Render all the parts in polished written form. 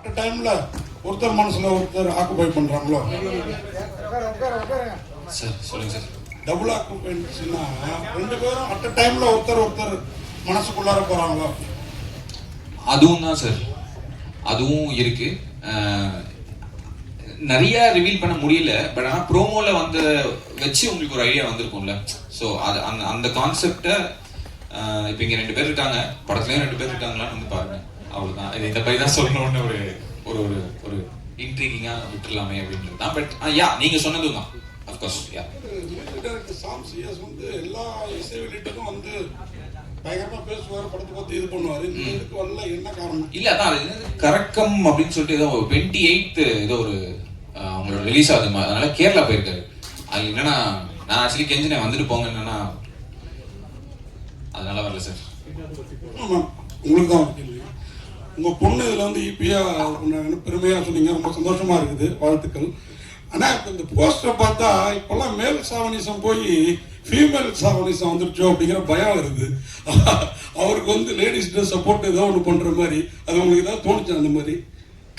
At டைம்ல ஒருத்தர் மனசுல ஒருத்தர் ஆக்குபை பண்றாங்களோ? சார் சொல்லுங்க சார். டபுள் ஆக்குபைன்ஸ்னா ரெண்டு பேரும் அட் டைம்ல ஒருத்தர் மனசுக்குள்ளார போறாங்களோ? அதுவும் தான் சார், அதுவும் இருக்கு. நிறைய ரிவீல் பண்ண முடியல, பட் ஆனால் ப்ரோமோல வந்து வச்சு உங்களுக்கு ஒரு ஐடியா வந்திருக்கும்ல. ஸோ அது அந்த கான்செப்டை இப்போ இங்கே 2 பேர் இருக்காங்க, படத்துலயும் 2 பேர் இருக்காங்களான்னு வந்து பாருங்க. அவ்வளோதான். இது இந்த மாதிரி தான் சொல்லணும்னு ஒரு ஒரு ஒரு இன்ட்ரீகிங்காக விட்டுலாமே அப்படின்றது தான். பட் யா நீங்க சொன்னதும் தான் அஃப்கோர்ஸ். யா சாம் சிஎஸ் வந்து எல்லா இசை வெளியீட்டுக்கும் வந்து பயங்கரமா பேசுவார், படத்தை பார்த்து இது பண்ணுவாரு. இதுக்கு வரல என்ன காரணம்? இல்ல அதான் கரக்கம் அப்படின்னு சொல்லிட்டு ஏதோ 28th ஏதோ ஒரு அவங்களோட ரிலீஸ் ஆகுது, அதனால கேரளா போயிருக்காரு. அது என்னன்னா நான் ஆக்சுவலி கெஞ்சினேன் வந்துட்டு போங்க, என்னன்னா அதனால வரல சார். உங்களுக்கு தான் கேள்வி. உங்க பொண்ணு இதுல வந்து ஈபியா பெருமையா சொன்னீங்க, ரொம்ப சந்தோஷமா இருக்குது, வாழ்த்துக்கள். ஆனா இப்ப இந்த போஸ்டரை பார்த்தா இப்பெல்லாம் மேல் சாவனிசம் போய் ஃபீமேல் சாவனிசம் வந்துருச்சோ அப்படிங்கிற பயம் வருது. அவருக்கு வந்து லேடிஸ் சப்போர்ட் ஏதோ ஒன்று பண்ற மாதிரி, அது உங்களுக்கு ஏதாவது தோணுச்சு அந்த மாதிரி?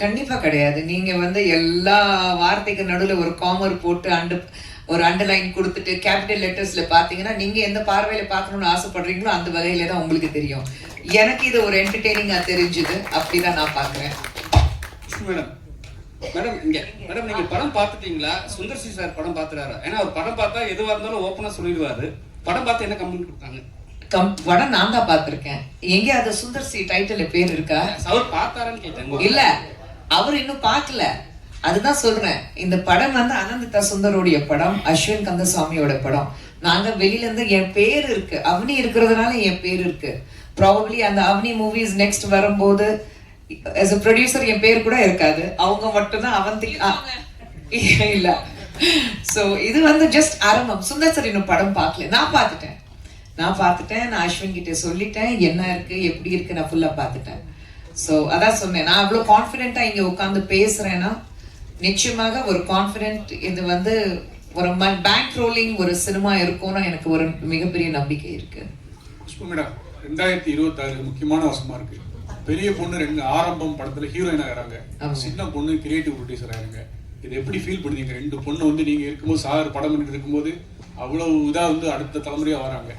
கண்டிப்பா கிடையாது. நீங்க வந்து எல்லா வார்த்தைக்கு நடுவில் ஒரு காமர் போட்டு ஒரு அண்டர்லைன் கொடுத்துட்டு கேபிட்டல் லெட்டர்ஸ்ல பாத்தீங்கன்னா நீங்க எந்த பார்வையில பார்க்கணும்னு ஆசைப்படுறீங்களோ அந்த வகையில தான் உங்களுக்கு தெரியும். எனக்கு இது ஒரு என்டர்டெய்னிங்கா தெரிஞ்சுது, அப்படிதான் நான் பாக்குறேன். மேடம் மேடம் இங்க மேடம் நீங்க படம் பார்த்துட்டீங்களா? சுந்தர் சி சார் படம் பார்த்துறாரு. ஏன்னா அவர் படம் பார்த்தா எதுவா இருந்தாலும் ஓப்பனா சொல்லிடுவாரு. படம் பார்த்து என்ன கமெண்ட் கொடுத்தாங்க? படம் நான் தான் பார்த்திருக்கேன். எங்க அது சுந்தர் சி டைட்டில் பேர் இருக்கா? அவர் பார்த்தாரான்னு கேட்டேன். இல்ல, அவர் இன்னும் பார்க்கல. அதுதான் சொல்றேன். இந்த படம் வந்து அனந்திதா சுந்தரோடைய படம், அஸ்வின் கந்தசாமியோட படம். நாங்க வெளியில இருந்து என் பேர் இருக்கு, அவனி இருக்கிறதுனால என் பேர் இருக்கு. ப்ராபப்ளி அந்த அவனி மூவிஸ் நெக்ஸ்ட் வரும்போது as a producer என் பேர் கூட இருக்காது, அவங்க மட்டும்தான் அவந்திகா இல்ல. சோ இது வந்து ஜஸ்ட் ஆரம்பம். சுந்தர் சார் இன்னும் படம் பார்க்கல, நான் பார்த்துட்டேன். நான் அஸ்வின் கிட்ட சொல்லிட்டேன் என்ன இருக்கு எப்படி இருக்கு, நான் ஃபுல்லா பார்த்துட்டேன். சோ அதான் சொன்னேன், நான் அவ்வளவு கான்ஃபிடென்ட்டா இங்க உட்கார்ந்து பேசுறேன்னா நிச்சயமாக ஒரு கான்ஃபிடென்ட் இது வந்து ஒரு பேங்க் ரோலிங் ஒரு சினிமா இருக்கும்னா எனக்கு ஒரு மிகப்பெரிய நம்பிக்கை இருக்கு. மேடம் 2026 முக்கியமான வருஷமா இருக்கு. பெரிய பொண்ணு 2 ஆரம்பம் படத்துல ஹீரோயின் ஆகிறாங்க, சின்ன பொண்ணு கிரியேட்டிவ் ப்ரொடியூசர் ஆகிறாங்க. இது எப்படி ஃபீல் பண்ணுவீங்க? 2 பொண்ணு வந்து நீங்க இருக்கும்போது சார் படம் பண்ணிட்டு இருக்கும்போது அவ்வளவு இதா வந்து அடுத்த தலைமுறையா வராங்க,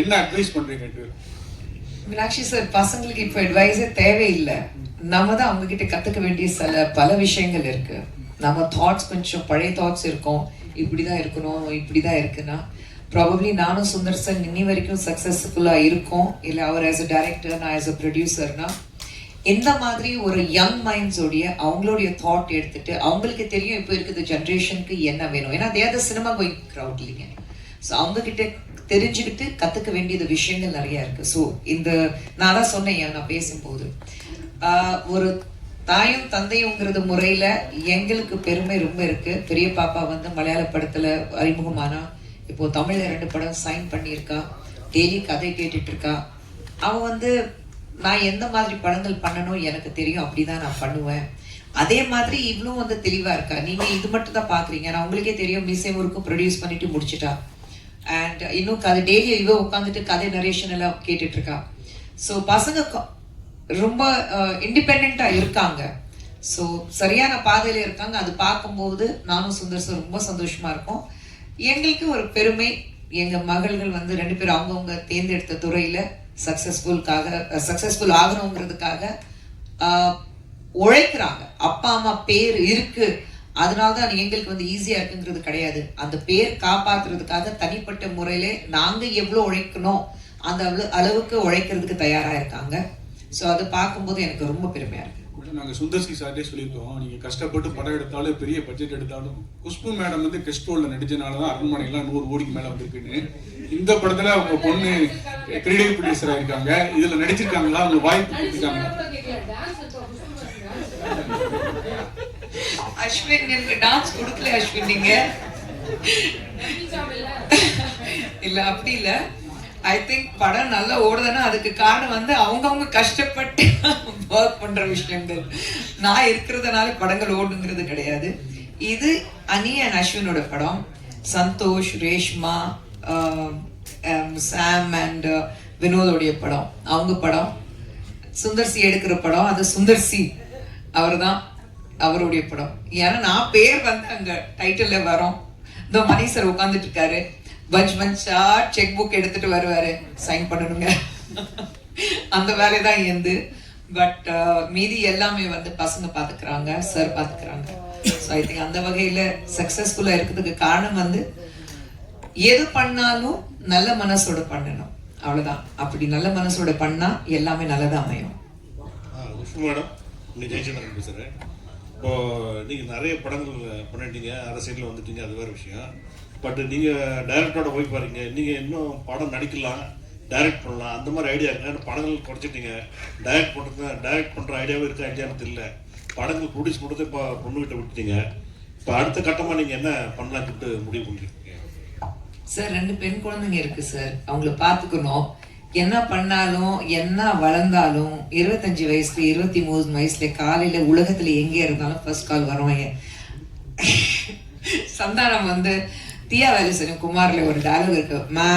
என்ன அட்வைஸ் பண்றீங்க? மீனாட்சி சார், பசங்களுக்கு இப்ப அட்வைஸே தேவையில்லை. நம்ம தான் அவங்க கிட்ட கத்துக்க வேண்டிய பல விஷயங்கள் இருக்கு. நம்ம தாட்ஸ் கொஞ்சம் பழைய தாட்ஸ் இருக்கும், இப்படிதான் இருக்கணும் இப்படிதான் இருக்குன்னா ப்ராபப்ளி நானும் சுந்தர் சார் இன்னி வரைக்கும் சக்சஸ்ஃபுல்லா இருக்கும். இல்லை அவர் ஆஸ் அ டைரக்டர், நான் ஆஸ் அ ப்ரொடியூசர்னா இந்த மாதிரி ஒரு யங் மைண்ட்ஸோடைய அவங்களுடைய தாட் எடுத்துட்டு அவங்களுக்கு தெரியும் இப்போ இருக்குது ஜென்ரேஷனுக்கு என்ன வேணும். ஏன்னா they are the cinema going crowd இல்லைங்க. ஸோ அவங்க கிட்ட தெரிஞ்சுக்கிட்டு கத்துக்க வேண்டியது விஷயங்கள் நிறைய இருக்கு. ஸோ இந்த நான் தான் சொன்னேன் நான் பேசும்போது, ஒரு தாயும் தந்தையுங்கிறது முறையில எங்களுக்கு பெருமை ரொம்ப இருக்கு. பெரிய பாப்பா வந்து மலையாள படத்துல அறிமுகமானா, இப்போ தமிழ்ல 2 படம் சைன் பண்ணியிருக்கா, டெய்லி கதை கேட்டுட்டு இருக்கா. அவ வந்து நான் எந்த மாதிரி படங்கள் பண்ணணும் எனக்கு தெரியும், அப்படிதான் நான் பண்ணுவேன். அதே மாதிரி இவ்வளவும் வந்து தெளிவா இருக்கா. நீங்க இது மட்டும் தான் பாக்குறீங்க, நான் உங்களுக்கே தெரியும் மிஸ்ஸே முறுக்கும் ப்ரொடியூஸ் பண்ணிட்டு முடிச்சுட்டா. அண்ட் இன்னும் கதை டெய்லி இவ உட்காந்துட்டு கதை நரேஷன் எல்லாம் கேட்டுட்டு இருக்கா. ஸோ பசங்க ரொம்ப இண்டிபெண்டா இருக்காங்க. ஸோ சரியான பாதையில இருக்காங்க. அது பார்க்கும்போது நானும் சுந்தர் சார் ரொம்ப சந்தோஷமா இருக்கும். எங்களுக்கு ஒரு பெருமை, எங்க மகள்கள் வந்து 2 பேரும் அவங்கவுங்க தேர்ந்தெடுத்த துறையில சக்சஸ்ஃபுல் ஆகணுங்கிறதுக்காக உழைக்கிறாங்க. அப்பா அம்மா பேர் இருக்கு, அதனாலதான் எங்களுக்கு வந்து ஈஸியா இருக்குங்கிறது கிடையாது. அந்த பேர் காப்பாத்துறதுக்காக தனிப்பட்ட முறையில நாங்க எவ்வளவு உழைக்கணும் அந்த அளவுக்கு உழைக்கிறதுக்கு தயாரா இருக்காங்க. ஸோ அதை பார்க்கும்போது எனக்கு ரொம்ப பெருமையா இருக்கு. நாங்க சுந்தர் சி சார்ட்டே சொல்லியிருக்கோம், நீங்க கஷ்டப்பட்டு படம் எடுத்தாலும் பெரிய பட்ஜெட் எடுத்தாலும் குஷ்பு மேடம் வந்து கெஸ்ட் ரோல்ல நடிச்சனாலதான் அரண்மனைலாம் 100 கோடிக்கு மேல வந்திருக்குன்னு. இந்த படத்துல அவங்க பொண்ணு கிரியேட்டிவ் ப்ரொடியூசரா இருக்காங்க, இதுல நடிச்சிருக்காங்களா? அவங்க வாய்ப்பு கொடுத்துருக்காங்க. அஸ்வின் எனக்கு டான்ஸ் கொடுக்கல. அஸ்வின் நீங்க இல்ல அப்படி இல்ல. ஐ திங்க் படம் நல்லா ஓடுதுன்னா அதுக்கு காரணம் வந்து அவங்கவுங்க கஷ்டப்பட்டு ஒர்க் பண்ற விஷயங்கள். நான் இருக்கிறதுனால படங்கள் ஓடுங்கிறது கிடையாது. இது அனி அண்ட் அஸ்வினோட படம். சந்தோஷ், ரேஷ்மா, சாம் அண்ட் வினோதோடைய படம், அவங்க படம். சுந்தர் சி எடுக்கிற படம், அது சுந்தர் சி அவர்தான் அவருடைய படம். ஏன்னா நான் பேர் வந்து அங்க டைட்டில்ல வரோம். இந்த மணி சார் உட்கார்ந்துட்டு இருக்காரு, பஞ்ச்மன்ஸா செக் புக் எடுத்துட்டு வருவாரு, சைன் பண்ணணுங்க. அந்த வேலை தான் எந்து. பட் மீதி எல்லாமே வந்து பசங்க பாத்துக்கிறாங்க, சார் பாத்துக்கிறாங்க. ஸோ ஐ திங்க் அந்த வகையில சக்சஸ்ஃபுல்லா இருக்கிறதுக்கு காரணம் வந்து எது பண்ணாலும் நல்ல மனசோட பண்ணணும், அவ்வளவுதான். அப்படி நல்ல மனசோட பண்ணா எல்லாமே நல்லதா அமையும். மேடம், இன்னைக்கு ஜெயச்சந்திரன் பேசுகிறேன். இப்போ நீங்கள் நிறைய படங்கள் பண்ணிட்டீங்க, அரசியலில் வந்துட்டீங்க, அது வேறு விஷயம். பட் நீங்கள் டைரக்டரோட போய் பாருங்க, நீங்கள் இன்னும் படம் நடிக்கலாம், டைரக்ட் பண்ணலாம், அந்த மாதிரி ஐடியா இருக்குன்னா படங்கள் குறைச்சிட்டீங்க. டைரக்ட் பண்ணுற ஐடியாவும் இருக்கா இல்லையான்னு தெரியல. படங்கள் ப்ரொடியூஸ் கொடுத்து இப்போ பொண்ணுகிட்ட விட்டுட்டீங்க. இப்போ அடுத்த கட்டமாக நீங்கள் என்ன பண்ணலான்னு சொல்லிட்டு முடிவு பண்ணிருக்கீங்க? சார் 2 பெண் குழந்தைங்க இருக்கு சார், அவங்கள பாத்துக்கணும். என்ன பண்ணாலும் என்ன வளர்ந்தாலும் 25 வயசுல 23 வயசுல காலையில உலகத்துல எங்க இருந்தாலும் ஃபர்ஸ்ட் கால் வருவாங்க. சந்தானம் வந்து தியா வேலுசன் குமார்ல ஒரு டயலாக் இருக்கு, மா.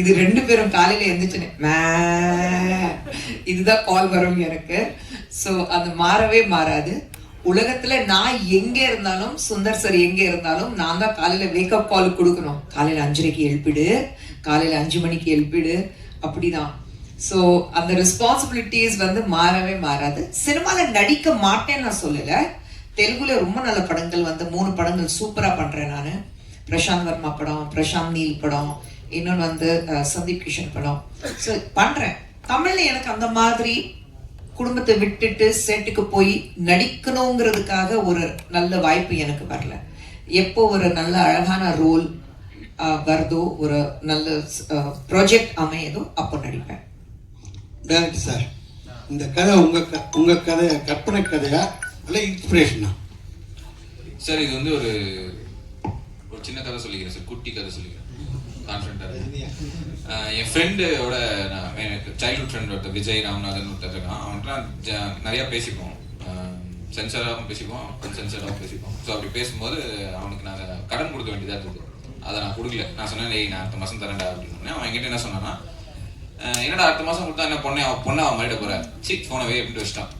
இது 2 பேரும் காலையில எந்திரிச்சுன்னு மா, இதுதான் கால் வரும் எனக்கு. ஸோ அது மாறவே மாறாது. உலகத்துல நான் எங்க இருந்தாலும், சுந்தர் சார் எங்க இருந்தாலும் நான் தான் காலையில வேக்கப் கால் கொடுக்கணும். காலையில 5:30க்கு எழுப்பிடு, காலையில 5 மணிக்கு எழுப்பிடு, அப்படிதான். ஸோ அந்த ரெஸ்பான்சிபிலிட்டிஸ் வந்து மாறவே மாறாது. சினிமால நடிக்க மாட்டேன்னு நான் சொல்லல. தெலுங்குல ரொம்ப நல்ல படங்கள் வந்து 3 படங்கள் சூப்பரா பண்றேன் நான். பிரசாந்த் வர்மா படம், பிரசாந்த் நீல் படம், இன்னொன்று வந்து சந்தீப் கிஷன் படம். ஸோ பண்றேன். தமிழ்ல எனக்கு அந்த மாதிரி குடும்பத்தை விட்டுட்டு செட்டுக்கு போய் நடிக்கணுங்கிறதுக்காக ஒரு நல்ல வாய்ப்பு எனக்கு வரல. எப்போ ஒரு நல்ல அழகான ரோல் வருதோ, ஒரு நல்ல ப்ராஜெக்ட் அமையதோ, அப்போ நடிப்பேன். டைரக்டர் சார், இந்த கதை உங்க கதை கற்பனை கதையா இல்லை இன்ஸ்பிரேஷனா? சார் இது வந்து ஒரு சின்ன கதை சொல்லிக்கிறேன் சார், குட்டி கதை சொல்லிக்கிறேன், கான்ஃபிடென்ட்டாக. என் ஃப்ரெண்டோட, எனக்கு சைல்ட்ஹுட் ஃப்ரெண்ட் ஒருத்தர் விஜய் ராமநாதன் ஒருத்தர் இருக்கான். அவன்கிட்ட நிறையா பேசிப்போம், சென்சராகவும் பேசிப்போம், அன்சென்சராகவும் பேசிப்போம். ஸோ அப்படி பேசும்போது அவனுக்கு நான் கடன் கொடுக்க வேண்டியதாக இருந்தது. அதை நான் கொடுக்கல. நான் சொன்னேன், நான் அடுத்த மாதம் தரேன்டா அப்படின்னு. அவன் என்கிட்ட என்ன சொன்னான்னா, என்னடா அடுத்த மாதம் கொடுத்தா என்ன பொண்ணை அவன் மாறிட போற, சிக் ஃபோனவே அப்படின்ட்டு வச்சிட்டான்.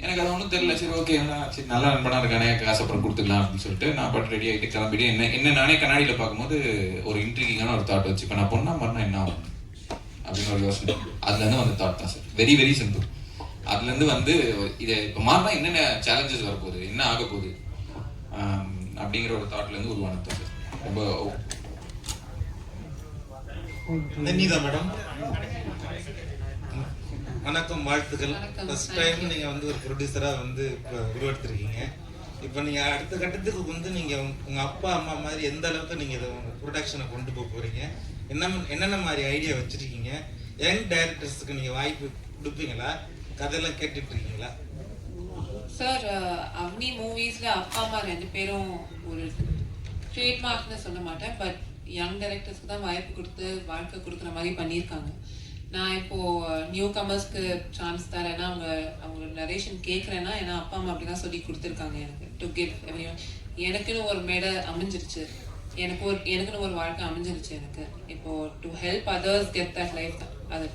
எனக்கு அது ஒன்றும் தெரியல. சரி ஓகே, சரி நல்லா நண்பனா இருக்கானே, காசப்படம் கொடுத்துக்கலாம் அப்படின்னு சொல்லிட்டு நான் பாட்டு ரெடி ஆகிட்டு கிளம்பிட்டு என்ன நானே கண்ணாடியில் பார்க்கும்போது ஒரு இன்ட்ரிகிங்கான ஒரு தாட் வச்சு, இப்போ நான் பொண்ணா மறுனா என்ன ஆகும் அப்படின்னு ஒரு யோசனை. அதுலேருந்து வந்த தாட் தான் சார். Very very simple. அதுலேருந்து வந்து இதை இப்போ மாறினா என்னென்ன சேலஞ்சஸ் வரப்போகுது, என்ன ஆக போகுது அப்படிங்கிற ஒரு தாட்லேருந்து உருவானது தான் சார். ரொம்ப நன்னிதா மேடம், வணக்கம், வாழ்த்துக்கள். ஃபர்ஸ்ட் டைம் நீங்கள் வந்து ஒரு ப்ரொடியூசராக வந்து இப்போ உருவெடுத்திருக்கீங்க. இப்போ நீங்கள் அடுத்த கட்டத்துக்கு வந்து நீங்கள் உங்கள் அப்பா அம்மா மாதிரி எந்த அளவுக்கு நீங்கள் இதை உங்கள் ப்ரொடக்ஷனை கொண்டு போக போகிறீங்க, என்னென்ன மாதிரி ஐடியா வச்சுருக்கீங்க, யங் டைரக்டர்ஸுக்கு நீங்கள் வாய்ப்பு கொடுப்பீங்களா, கதையெல்லாம் கேட்டுட்டு இருக்கீங்களா? சார், அவ்னி மூவிஸ்ல அப்பா அம்மா 2 பேரும் ஒரு ட்ரேட்மார்க்னு சொல்ல மாட்டேன், பட் யங் டைரக்டர்ஸ்க்கு தான் வாய்ப்பு கொடுத்து வாழ்க்கை கொடுக்குற மாதிரி பண்ணியிருக்காங்க. நான் இப்போ நியூ கமர்ஸ்க்கு சான்ஸ் தரேன்னா அவங்க நரேஷன் கேட்குறேன்னா, ஏன்னா அப்பா அம்மா அப்படி தான் சொல்லி கொடுத்துருக்காங்க எனக்கு. டு கிவ் எவ்ரிஒன், எனக்குன்னு ஒரு மேடை அமைஞ்சிருச்சு, எனக்குன்னு ஒரு வாழ்க்கை அமைஞ்சிருச்சு எனக்கு. இப்போ to help others get that life, அது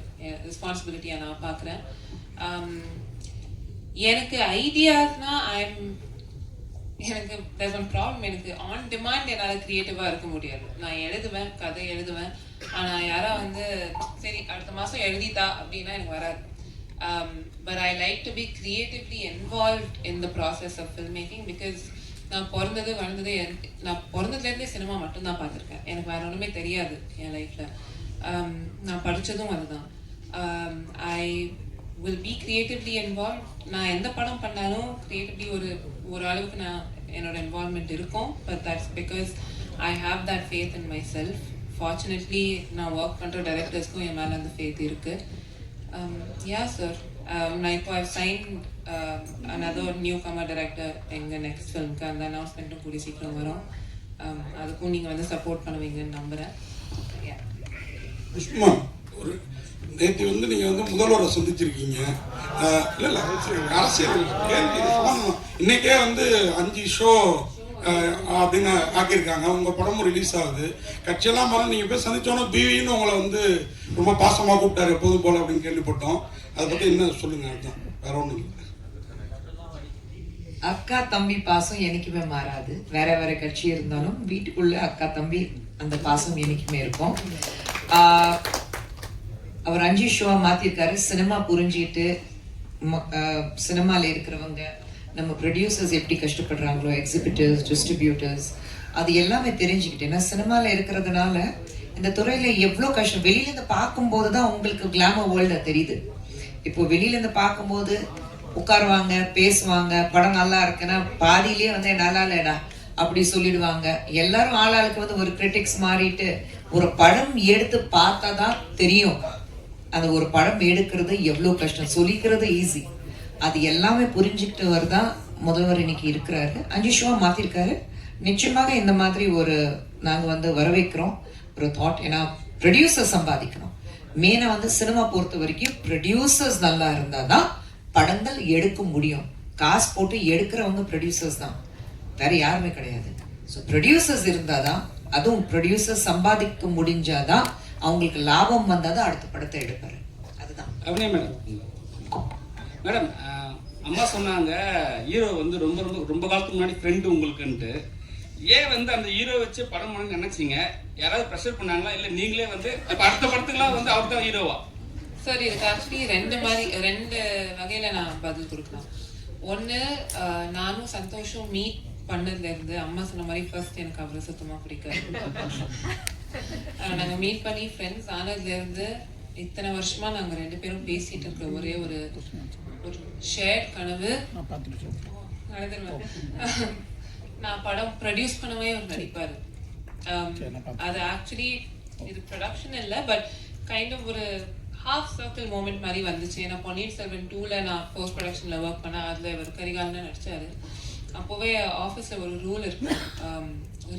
ரெஸ்பான்சிபிலிட்டியாக நான் பார்க்குறேன். எனக்கு ஐடியாஸ்னா எனக்கு there's one problem. எனக்கு ஆன் டிமாண்ட் என்னால் க்ரியேட்டிவாக இருக்க முடியாது. நான் எழுதுவேன், கதை எழுதுவேன், ஆனால் யாரா வந்து சரி அடுத்த மாதம் எழுதித்தா அப்படின்னா எனக்கு வராது. But I like to be creatively involved in the process of film making. Because நான் பிறந்ததுலேருந்தே சினிமா மட்டும்தான் பார்த்துருக்கேன். எனக்கு வேற ஒன்றுமே தெரியாது என் லைஃப்பில். நான் படித்ததும் அதுதான். ஐ will be creatively involved. நான் எந்த படம் பண்ணாலும் கிரியேட்டிவ்லி ஒரு அளவுக்கு நான் என்னோட இன்வால்வ்மெண்ட் இருக்கும். But that's because I have that faith in my self. Fortunately நான் ஒர்க் பண்ணுற டைரக்டர்ஸ்க்கும் என் மேலே அந்த ஃபேத் இருக்குது. யா சார், நான் இப்போ ஐ sign another new Qamar director எங்கள் நெக்ஸ்ட் ஃபிலிம்க்கு. அந்த அனௌன்ஸ்மெண்ட்டும் கூடி சீக்கிரம் வரும். அதுக்கும் நீங்கள் வந்து சப்போர்ட் பண்ணுவீங்கன்னு நம்புகிறேன். ஒரு நேற்று வந்து நீங்கள் வந்து முதல்வரை சந்திச்சிருக்கீங்க. இல்லை அரசியல் கேள்வி சொல்லணும். இன்னைக்கே வந்து 5 ஷோ அப்படின்னு ஆக்கியிருக்காங்க. உங்கள் படமும் ரிலீஸ் ஆகுது. கட்சியெல்லாம் மரம் நீங்கள் போய் சந்திச்சோன்னா பிவின்னு உங்களை வந்து ரொம்ப பாசமாக கூப்பிட்டாரு எப்போதும் போல அப்படின்னு கேள்விப்பட்டோம். அதை பற்றி என்ன சொல்லுங்க? அதுதான், வேற ஒன்றும் இல்லை. அக்கா தம்பி பாசம் என்னைக்குமே மாறாது. வேற வேற கட்சி இருந்தாலும் வீட்டுக்குள்ள அக்கா தம்பி அந்த பாசம் என்னைக்குமே இருக்கும். அவர் 5 ஷோவா மாத்திருக்காரு. சினிமா புரிஞ்சிட்டு சினிமால இருக்கிறவங்க, நம்ம ப்ரொடியூசர்ஸ் எப்படி கஷ்டப்படுறாங்களோ, எக்ஸிபிட்டர்ஸ், டிஸ்ட்ரிபியூட்டர்ஸ், அது எல்லாமே தெரிஞ்சுக்கிட்டு, ஏன்னா சினிமால இருக்கிறதுனால இந்த துறையில எவ்வளோ கஷ்டம் வெளியில இருந்து பார்க்கும்போது தான் உங்களுக்கு கிளாமர் வேர்ல்டு தெரியுது. இப்போ வெளியில இருந்து பார்க்கும்போது உட்காருவாங்க, பேசுவாங்க, படம் நல்லா இருக்குன்னா பாதியிலேயே வந்து நல்லா இல்லடா அப்படி சொல்லிடுவாங்க. எல்லாரும் ஆளாளுக்கு ஒரு கிரிட்டிக்ஸ் மாறிட்டு ஒரு படம் எடுத்து பார்த்தா தான் தெரியும் அந்த ஒரு படம் எடுக்கிறது எவ்வளோ கஷ்டம். சொல்லிக்கிறது ஈஸி, அது எல்லாமே புரிஞ்சுக்கிட்டு வரதான் முதல்வர் இன்னைக்கு இருக்கிறாரு. 5 ஷோவா மாத்திருக்காரு. நிச்சயமாக இந்த மாதிரி ஒரு நாங்க வரவேற்கிறோம் ஒரு தாட். ஏன்னா ப்ரொடியூசர் சம்பாதிக்கணும். மெயினா சினிமா பொறுத்த வரைக்கும் ப்ரொடியூசர்ஸ் நல்லா இருந்தாதான் படங்கள் எடுக்க முடியும். காசு போட்டு எடுக்கிறவங்க ப்ரொடியூசர்ஸ் தான், வேற யாருமே கிடையாது. ஸோ ப்ரொடியூசர்ஸ் இருந்தாதான், அதுவும் ப்ரொடியூசர் சம்பாதிக்க முடிஞ்சாதான், அவங்களுக்கு லாபம் வந்தாதான் அடுத்த படத்தை எடுப்பாரு. அதுதான். அப்படியே மேடம் அம்மா சொன்னாங்க ஹீரோ ரொம்ப ரொம்ப ரொம்ப காலத்துக்கு முன்னாடி ஃப்ரெண்டு உங்களுக்குன்ட்டு. ஏன் அந்த ஹீரோ வச்சு படம் பண்ண நினைச்சீங்க? யாராவது ப்ரெஷர் பண்ணாங்களா, இல்லை நீங்களே அடுத்த படத்துக்குலாம் அவர் தான் ஹீரோவா? சார், இதுக்கு ஆக்சுவலி ரெண்டு வகையில நான் பதில் கொடுக்கலாம். ஒன்று, நானும் சந்தோஷம் மீட் பண்ணதுலேருந்து அம்மா சொன்ன மாதிரி ஃபர்ஸ்ட் எனக்கு அவரை சுத்தமாக பிடிக்காது. நாங்கள் மீட் பண்ணி ஃப்ரெண்ட்ஸ் ஆனதுலேருந்து இத்தனை வருஷமா நாங்கள் 2 பேரும் பேசிட்டு இருக்கிற ஒரே ஒரு ஷேர்ட் கனவு நடந்துருவேன். நான் படம் ப்ரொடியூஸ் பண்ணவே அவர் நடிப்பாரு. அது ஆக்சுவலி இது ப்ரொடக்ஷன் இல்லை, பட் கைண்ட் ஆஃப் ஒரு ஹாஃப் சர்க்கிள் மூமெண்ட் மாதிரி வந்துச்சு. ஏன்னா பொன்னியின் செல்வன் 2ல நான் போஸ்ட் ப்ரொடக்ஷன்ல ஒர்க் பண்ணேன். அதில் இவர் கரிகாலன்னு நடிச்சாரு. அப்போவே ஆஃபீஸில் ஒரு ரூல் இருக்கு,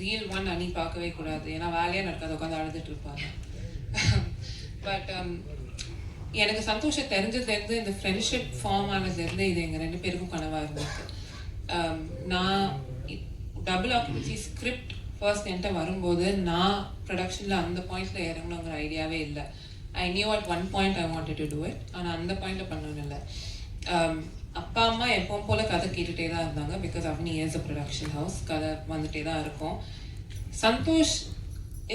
ரீல் 1 அணி பார்க்கவே கூடாது, ஏன்னா வேலையாக நடக்காது, உட்காந்து அழுதுட்டு இருப்பாங்க. பட் எனக்கு சந்தோஷம் தெரிஞ்சதுலேருந்து, இந்த ஃப்ரெண்ட்ஷிப் ஃபார்ம் ஆனதுலேருந்து இது எங்கள் 2 பேருக்கும் கனவாக இருந்துச்சு. நான் டபுள் ஆக்குபன்சி ஸ்கிரிப்ட் ஃபர்ஸ்ட் என்கிட்ட வரும்போது நான் ப்ரொடக்ஷனில் அந்த பாயிண்ட்ல இறங்கணுங்கிற ஐடியாவே இல்லை. I knew at one point I wanted to do it, ஆனால் அந்த பாயிண்ட்ல பண்ணணும் இல்லை. அப்பா அம்மா எப்பவும் போல கதை கேட்டுகிட்டே தான் இருந்தாங்க. Because Avani is a production house, கதை வந்துட்டே தான் இருக்கும். சந்தோஷ்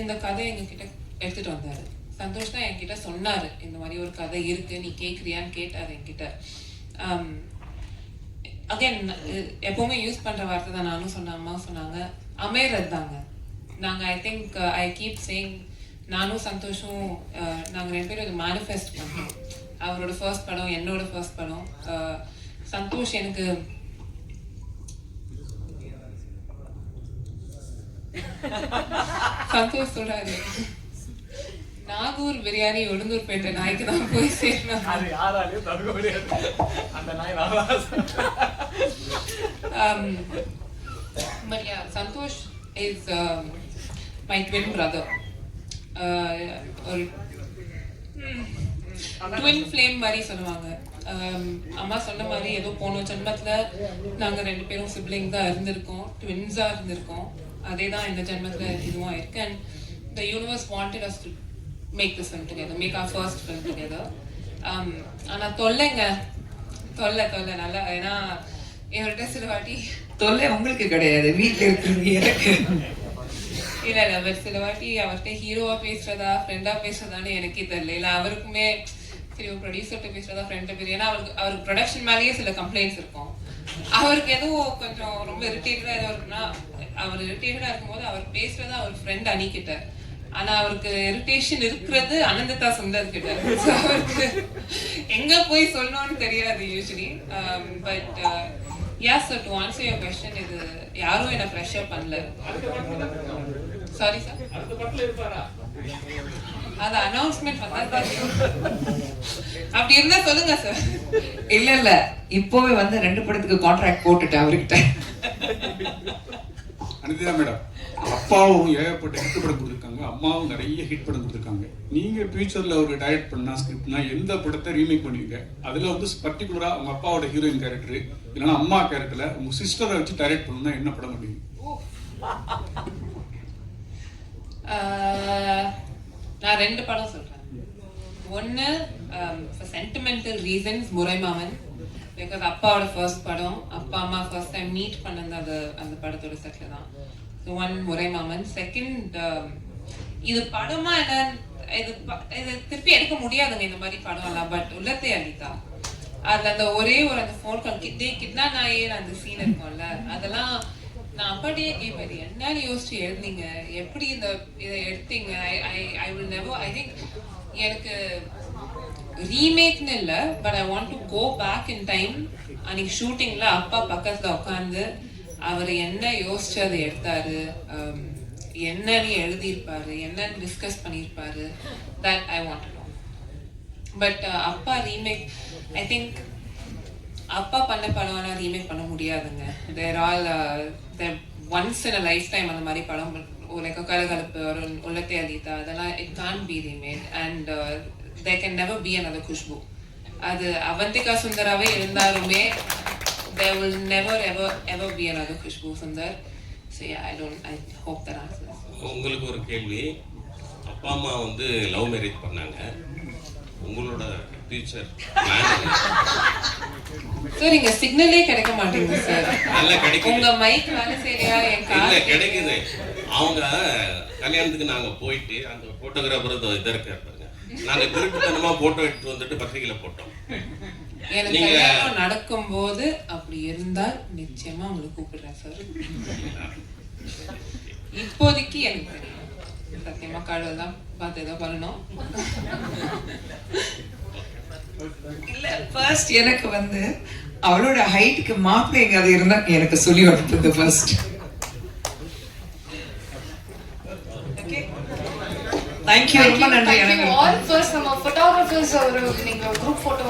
இந்த கதை எங்ககிட்ட எடுத்துகிட்டு வந்தார். சந்தோஷ் தான் என்கிட்ட சொன்னார், இந்த மாதிரி ஒரு கதை இருக்கு, நீ கேட்குறியான்னு கேட்டார் என்கிட்ட. அகைன் எப்பவுமே யூஸ் பண்ணுற வார்த்தை தான் நானும் சொன்னேன், அம்மா சொன்னாங்க, அமையறது தாங்க. நாங்கள் I think I keep saying, நானும் சந்தோஷம் நாங்கள் 2 பேரும் மேனிஃபெஸ்ட் பண்ணோம். அவரோட ஃபர்ஸ்ட் படம், என்னோட ஃபர்ஸ்ட் படம். சந்தோஷ் எனக்கு சந்தோஷ் சொல்றாரு, நாகூர் பிரியாணி உளுந்தூர் பேட்டை நாய்க்கு தான் போய் சேரணும். But yeah, Santosh is my twin brother. ஒரு ட்வின் ஃப்ளேம் மாதிரி சொல்லுவாங்க. அம்மா சொன்ன மாதிரி ஏதோ போன ஜென்மத்தில் நாங்கள் 2 பேரும் சிப்ளிங் தான் இருந்திருக்கோம், ட்வின்ஸாக இருந்திருக்கோம். அதே தான் இந்த ஜென்மத்தில் இதுவும் ஆயிருக்கு. And the universe wanted us to make this film together, make our first film together. ஆனால் தொல்லை நல்லா, ஏன்னா இவர்கிட்ட சில வாட்டி தொல்லை உங்களுக்கு கிடையாது, வீட்டில் இருக்கிறது எனக்கு. இல்லை பட் சில வாட்டி அவர்கிட்ட ஹீரோவா பேசுறதா ஃப்ரெண்டா பேசுறதான்னு எனக்கே தெரியல. இல்லை அவருக்குமே சரி ஒரு ப்ரொடியூசர்கிட்ட பேசுறதா ஃப்ரெண்ட்டை பேர், ஏன்னா அவருக்கு ப்ரொடக்ஷன் மேலேயே சில கம்ப்ளைண்ட்ஸ் இருக்கும். அவருக்கு எதுவும் கொஞ்சம் ரொம்ப இரிட்டேட்டடாக ஏதோ இருக்குன்னா, அவர் இரிட்டேட்டடாக இருக்கும்போது அவர் பேசுறதா அவர் ஃப்ரெண்ட் அணிக்கிட்ட. ஆனா அவருக்கு இரிட்டேஷன் இருக்கிறது அனந்ததா சுந்தர் கிட்ட. அவருக்கு எங்க போய் சொல்லணும்னு தெரியாது usually. But yes sir, to answer your question, இது யாரும் என்ன ப்ரெஷர் பண்ணல. சாரி சார், அது அனௌன்ஸ்மெண்ட் பண்ணா அப்படி இருந்தா சொல்லுங்க சார். இல்ல இப்போவே 2 படத்துக்கு கான்ட்ராக்ட் போட்டுட்டேன் அவர்கிட்ட. அனிதா மேடம், அப்பாவும் ஏகப்பட்ட ஹிட் படம் கொடுத்துருக்காங்க, அம்மாவும் நிறைய ஹிட் படம் கொடுத்துருக்காங்க. நீங்க ஃபியூச்சர்ல ஒரு டைரக்ட் பண்ணா ஸ்கிரிப்ட்னா எந்த படத்தை ரீமேக் பண்ணுவீங்க? அதுல பர்டிகுலரா உங்க அப்பாவோட ஹீரோயின் கேரக்டர் இல்லைன்னா அம்மா கேரக்டர்ல உங்க சிஸ்டரை வச்சு டைரக்ட் பண்ணணும்னா என்ன படம் பண்ணுவீங்க? நான் 2 படம் சொல்றேன். ஒன்னு for sentimental reasons Muraimaman, because அப்பாவோட ஃபர்ஸ்ட் படம், அப்பா அம்மா ஃபர்ஸ்ட் டைம் மீட் பண்ணது அந்த படத்தோட செட்டில் தான். ஸோ ஒன் முறை மாமன். செகண்ட், இது படமா என்ன, இது திருப்பி எடுக்க முடியாதுங்க இந்த மாதிரி படம் எல்லாம். பட் உள்ளத்தை அளித்தா அதுல அந்த ஒரே ஒரு அந்த ஃபோன் கால் கிட்னா நாயே அந்த சீன் இருக்கும்ல, அதெல்லாம் நான் அப்பாடியே கேட்பேன், என்னன்னு யோசிச்சு எழுந்தீங்க, எப்படி இதை எடுத்தீங்க. I will never, I think எனக்கு ரீமேக்னு இல்லை, but I want to go back in time. அன்னைக்கு ஷூட்டிங்ல அப்பா பக்கத்துல உட்காந்து அவர் என்ன யோசிச்சு அதை எடுத்தாரு, என்னன்னு எழுதியிருப்பாரு, என்னன்னு டிஸ்கஸ் பண்ணியிருப்பாரு, that I want to know. But அப்பா ரீமேக், ஐ திங்க் அப்பா பண்ண படம் ஆனால் ரீமேக் பண்ண முடியாதுங்க. They're all once in a lifetime அந்த மாதிரி படம், லைக் கலகலப்பு ஒரு உள்ளத்தை அளித்தா, அதெல்லாம் it can't be remade. And there can never be another Khushbu. அது அவந்திகா சுந்தராவே இருந்தாலுமே there will never ever be another Khushbu Sundar. So yeah, I hope that answers. உங்களுக்கு ஒரு கேள்வி. அப்பா அம்மா வந்து லவ் மேரேஜ் பண்ணாங்க, உங்களோட ஃபியூச்சர் பிளான்? சார் இங்க சிக்னலே கிடைக்க மாட்டேங்குது சார். நல்லா கிடைக்குது. உங்க மைக் வேலை செய்யலையா? என் இல்ல கால் கிடைக்குது. அவங்க கல்யாணத்துக்கு நாங்க போயிட்டு அந்த போட்டோகிராஃபர் இதை இருக்காரு பாருங்க, நாங்க திருட்டுத்தனமா போட்டோ எடுத்து வந்துட்டு பத்திரிகையில போட்டோம். எனக்கு கல்யாணம் நடக்கும்போது அப்படி இருந்தால் நிச்சயமா உங்களுக்கு கூப்பிடுறேன் சார். இப்போதைக்கு எனக்கு தெரியும், சத்தியமா கடவுள் தான் பார்த்து ஏதோ பண்ணணும். இல்ல ஃபர்ஸ்ட் எனக்கு வந்து அவளோட ஹைட்டுக்கு மாப்பிள்ளை எங்காவது இருந்தா எனக்கு சொல்லி அனுப்புது ஃபர்ஸ்ட். ஓகே, தேங்க்யூ, ரொம்ப நன்றி. Thank you all. First, நம்ம photographers ஒரு நீங்க group photo